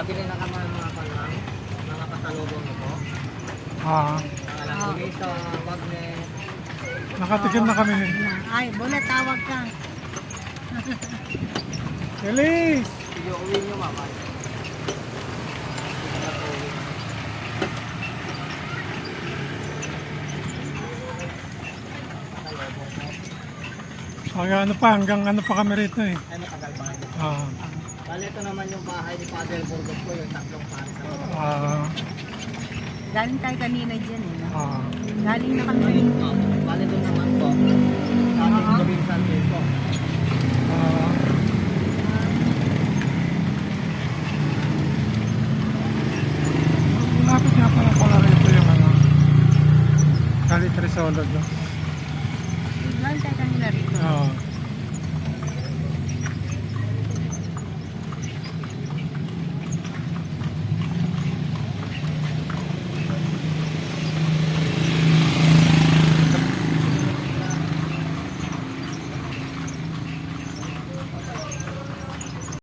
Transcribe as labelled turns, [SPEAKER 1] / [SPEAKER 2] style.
[SPEAKER 1] Kabili na kami ng mga palang, mga pasalubong ito. Mga langkulito, magnet.
[SPEAKER 2] Nakatikim na kami.
[SPEAKER 3] Ay, Bula, tawag ka.
[SPEAKER 2] Elise!
[SPEAKER 1] Sige, uwi nyo mama.
[SPEAKER 2] Hanggang ano pa kami rito eh.
[SPEAKER 1] Ay, matagal pa kayo.
[SPEAKER 2] Ah,
[SPEAKER 1] Bali, ito naman yung bahay ni Father Burgos ko, yung tatlong pares.
[SPEAKER 2] ah,
[SPEAKER 3] Galing tayo kanina dyan eh. No?
[SPEAKER 2] ah.
[SPEAKER 3] Galing na kami rin.
[SPEAKER 1] Bali, doon naman po. Sa ating provincial po.
[SPEAKER 2] Ah, lapit nga pala rito yung ano, Calit Resolod, no?